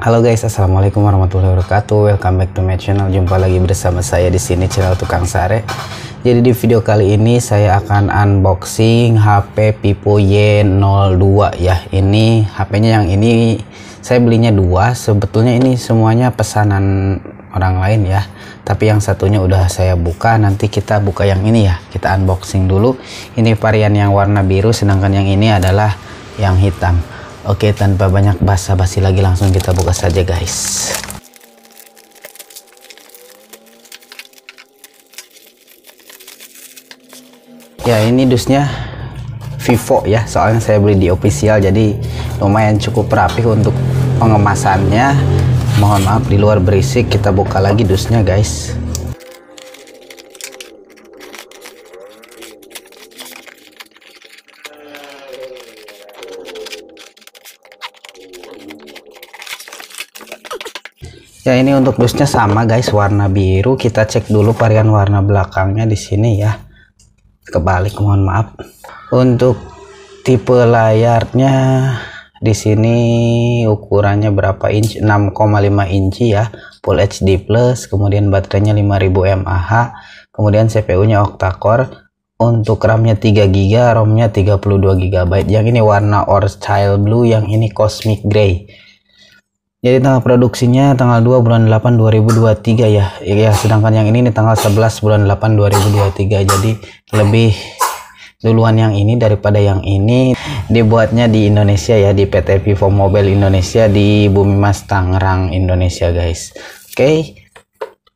Halo guys, assalamualaikum warahmatullahi wabarakatuh. Welcome back to my channel. Jumpa lagi bersama saya di sini, channel Tukang Sare. Jadi di video kali ini saya akan unboxing HP Vivo Y02 ya. Ini HP-nya yang ini saya belinya dua. Sebetulnya ini semuanya pesanan orang lain ya. Tapi yang satunya udah saya buka. Nanti kita buka yang ini ya. Kita unboxing dulu. Ini varian yang warna biru, sedangkan yang ini adalah yang hitam. Oke, tanpa banyak basa-basi lagi langsung kita buka saja guys. Ya, ini dusnya Vivo ya, soalnya saya beli di official, jadi lumayan cukup rapi untuk pengemasannya. Mohon maaf di luar berisik. Kita buka lagi dusnya guys. Ya, ini untuk dusnya sama guys, warna biru. Kita cek dulu varian warna belakangnya di sini ya. Kebalik, mohon maaf. Untuk tipe layarnya di sini ukurannya berapa inch? 6,5 inci ya, Full HD plus. Kemudian baterainya 5000 mAh. Kemudian CPU-nya octa-core. Untuk RAM-nya 3 GB, ROM-nya 32 GB. Yang ini warna orange style blue, yang ini cosmic gray. Jadi tanggal produksinya tanggal 2 bulan 8 2023 ya. Ya, sedangkan yang ini tanggal 11 bulan 8 2023. Jadi lebih duluan yang ini daripada yang ini. Dibuatnya di Indonesia ya, di PT Vivo Mobile Indonesia di Bumi Mas Tangerang, Indonesia guys. Oke.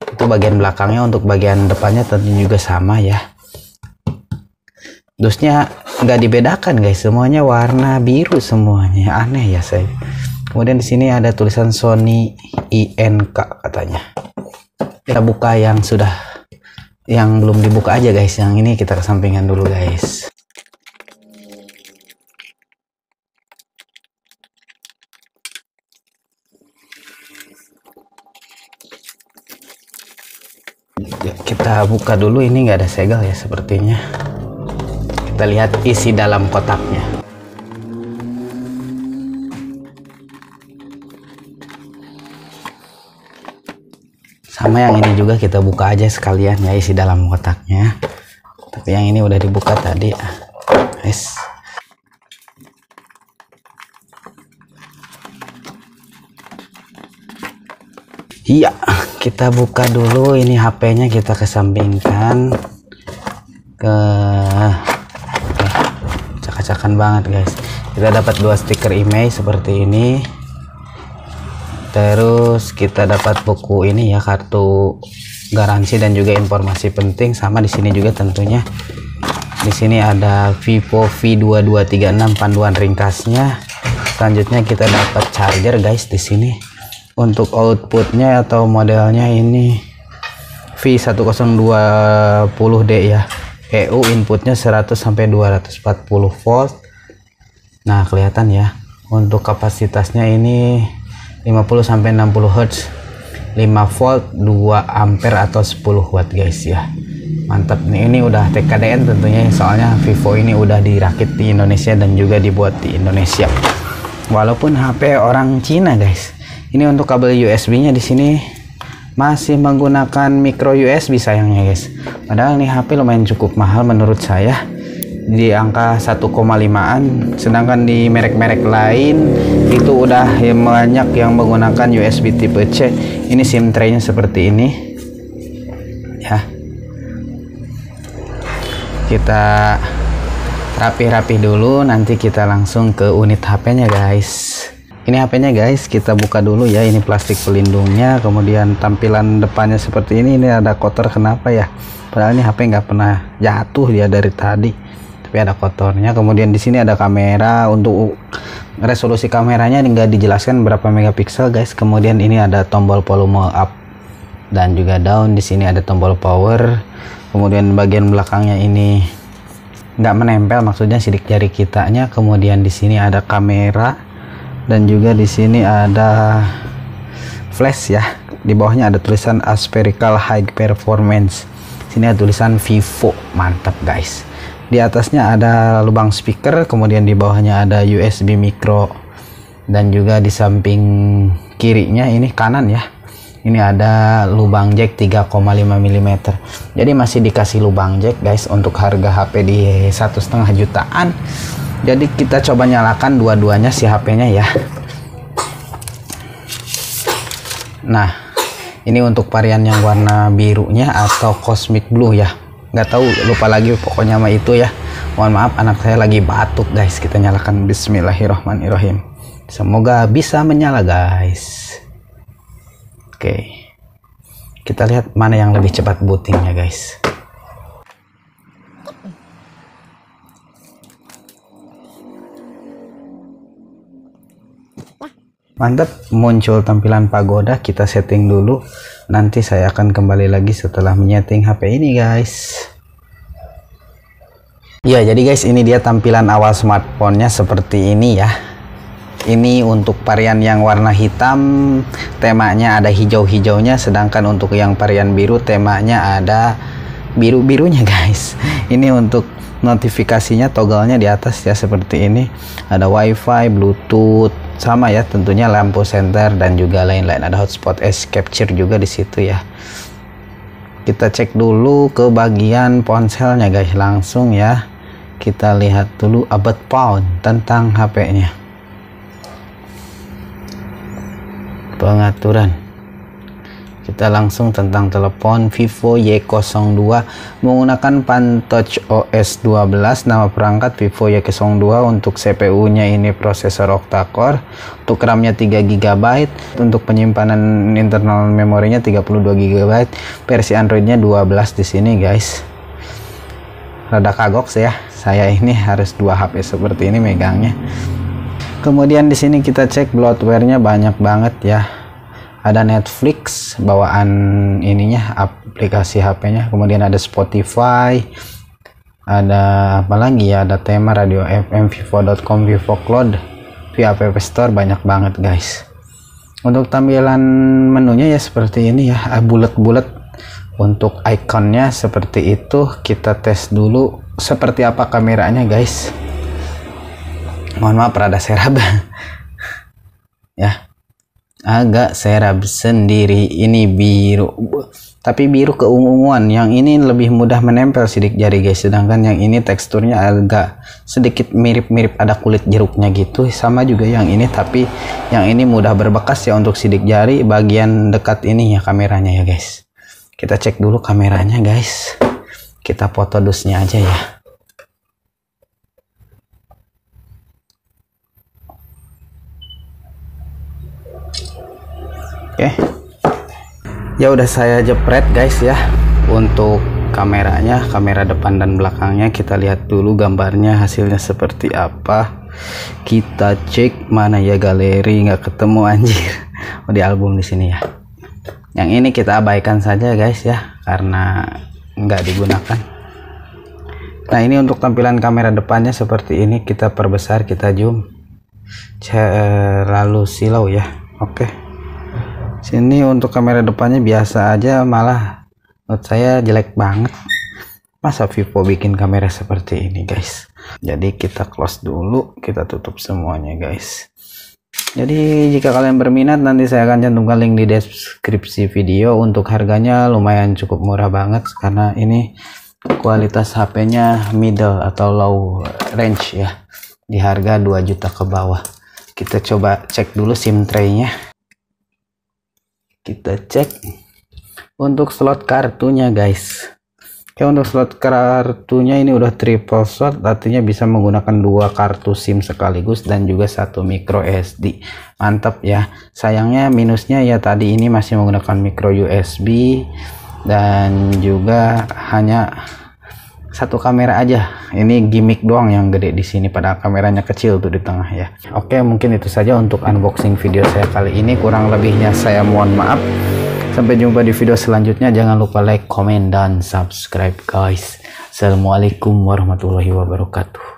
Itu bagian belakangnya. Untuk bagian depannya tentu juga sama ya. Dusnya nggak dibedakan guys, semuanya warna biru semuanya. Aneh ya saya. Kemudian di sini ada tulisan Sony INK katanya. Kita buka yang sudah, yang belum dibuka aja guys. Yang ini kita kesampingan dulu guys. Kita buka dulu, ini nggak ada segel ya sepertinya. Kita lihat isi dalam kotaknya. Sama yang ini juga kita buka aja sekalian ya, isi dalam kotaknya. Tapi yang ini udah dibuka tadi guys. Iya, kita buka dulu. Ini HP-nya kita kesampingkan. Acak-acakan banget guys. Kita dapat dua stiker image seperti ini. Terus kita dapat buku ini ya, kartu garansi dan juga informasi penting. Sama di sini juga tentunya. Di sini ada Vivo V2236 panduan ringkasnya. Selanjutnya kita dapat charger guys di sini. Untuk outputnya atau modelnya ini V1020D ya. EU inputnya 100 sampai 240 volt. Nah, kelihatan ya. Untuk kapasitasnya ini 50 sampai 60 Hz, 5 volt, 2 ampere atau 10 watt guys ya. Mantap nih, ini udah TKDN tentunya, soalnya Vivo ini udah dirakit di Indonesia dan juga dibuat di Indonesia. Walaupun HP orang Cina guys. Ini untuk kabel USB-nya di sini masih menggunakan micro USB sayangnya guys. Padahal nih HP lumayan cukup mahal menurut saya, di angka 1,5an, sedangkan di merek-merek lain itu udah banyak yang menggunakan USB tipe C. Ini SIM tray-nya seperti ini ya. Kita rapi-rapi dulu, nanti kita langsung ke unit HP-nya guys. Ini HP-nya guys, kita buka dulu ya. Ini plastik pelindungnya, kemudian tampilan depannya seperti ini. Ini ada kotor, kenapa ya? Padahal ini HP nggak pernah jatuh dia dari tadi. Ada kotornya. Kemudian di sini ada kamera. Untuk resolusi kameranya nggak dijelaskan berapa megapiksel guys. Kemudian ini ada tombol volume up dan juga down. Di sini ada tombol power. Kemudian bagian belakangnya ini nggak menempel, maksudnya sidik jari kitanya. Kemudian di sini ada kamera dan juga di sini ada flash ya. Di bawahnya ada tulisan Aspherical High Performance. Sini ada tulisan Vivo. Mantap guys. Di atasnya ada lubang speaker, kemudian di bawahnya ada USB micro dan juga di samping kirinya ini kanan ya, ini ada lubang jack 3,5 mm. Jadi masih dikasih lubang jack guys untuk harga HP di 1,5 jutaan. Jadi kita coba nyalakan dua-duanya si HP-nya ya. Nah, ini untuk varian yang warna birunya atau cosmic blue ya. Nggak tahu, lupa lagi pokoknya mah itu ya. Mohon maaf, anak saya lagi batuk guys. Kita nyalakan bismillahirrahmanirrahim. Semoga bisa menyala guys. Oke, kita lihat mana yang lebih cepat bootingnya guys. Mantap, muncul tampilan pagoda. Kita setting dulu, nanti saya akan kembali lagi setelah menyeting HP ini guys. Ya, jadi guys, ini dia tampilan awal smartphone-nya seperti ini ya. Ini untuk varian yang warna hitam, temanya ada hijau-hijaunya, sedangkan untuk yang varian biru temanya ada biru-birunya guys. Ini untuk notifikasinya, toggle-nya di atas ya seperti ini. Ada WiFi, Bluetooth, sama ya tentunya, lampu senter dan juga lain-lain. Ada hotspot edge capture juga di situ ya. Kita cek dulu ke bagian ponselnya guys, langsung ya. Kita lihat dulu about pound tentang HP-nya. Pengaturan, kita langsung tentang telepon Vivo Y02 menggunakan Pantouch OS 12, nama perangkat Vivo Y02. Untuk CPU nya ini prosesor octa-core, untuk RAM nya 3 GB, untuk penyimpanan internal memorinya 32 GB, versi Android nya 12 di sini guys. Rada kagok ya, saya ini harus 2 HP seperti ini megangnya. Kemudian di sini kita cek bloatware-nya banyak banget ya. Ada Netflix bawaan ininya, aplikasi HP-nya. Kemudian ada Spotify. Ada apa lagi ya? Ada tema, radio FM, vivo.com, Vivo Cloud, via App Store, banyak banget guys. Untuk tampilan menunya ya seperti ini ya, bulat-bulat. Untuk ikonnya seperti itu. Kita tes dulu seperti apa kameranya guys. Mohon maaf rada serab ya, agak serab sendiri. Ini biru, tapi biru keunguan. Yang ini lebih mudah menempel sidik jari guys, sedangkan yang ini teksturnya agak sedikit mirip-mirip ada kulit jeruknya gitu. Sama juga yang ini, tapi yang ini mudah berbekas ya untuk sidik jari bagian dekat ini ya kameranya ya guys. Kita cek dulu kameranya guys, kita foto dusnya aja ya. Oke, ya udah saya jepret guys ya. Untuk kameranya, kamera depan dan belakangnya kita lihat dulu gambarnya hasilnya seperti apa. Kita cek mana ya, galeri nggak ketemu anjir. Oh, di album di sini ya. Yang ini kita abaikan saja guys ya, karena nggak digunakan. Nah, ini untuk tampilan kamera depannya seperti ini. Kita perbesar, kita zoom, lalu silau ya. Oke. Sini untuk kamera depannya biasa aja, malah menurut saya jelek banget. Masa Vivo bikin kamera seperti ini guys. Jadi kita close dulu, kita tutup semuanya guys. Jadi jika kalian berminat, nanti saya akan cantumkan link di deskripsi video. Untuk harganya lumayan cukup murah banget, karena ini kualitas HP-nya middle atau low range ya, di harga 2 juta ke bawah. Kita coba cek dulu SIM tray-nya. Kita cek untuk slot kartunya guys. Oke, untuk slot kartunya ini udah triple slot, artinya bisa menggunakan 2 kartu SIM sekaligus dan juga 1 micro SD. Mantap ya. Sayangnya minusnya ya tadi ini masih menggunakan micro USB dan juga hanya 1 kamera aja. Ini gimmick doang yang gede di sini, pada kameranya kecil tuh di tengah ya. Oke, mungkin itu saja untuk unboxing video saya kali ini. Kurang lebihnya saya mohon maaf. Sampai jumpa di video selanjutnya. Jangan lupa like, comment, dan subscribe guys. Assalamualaikum warahmatullahi wabarakatuh.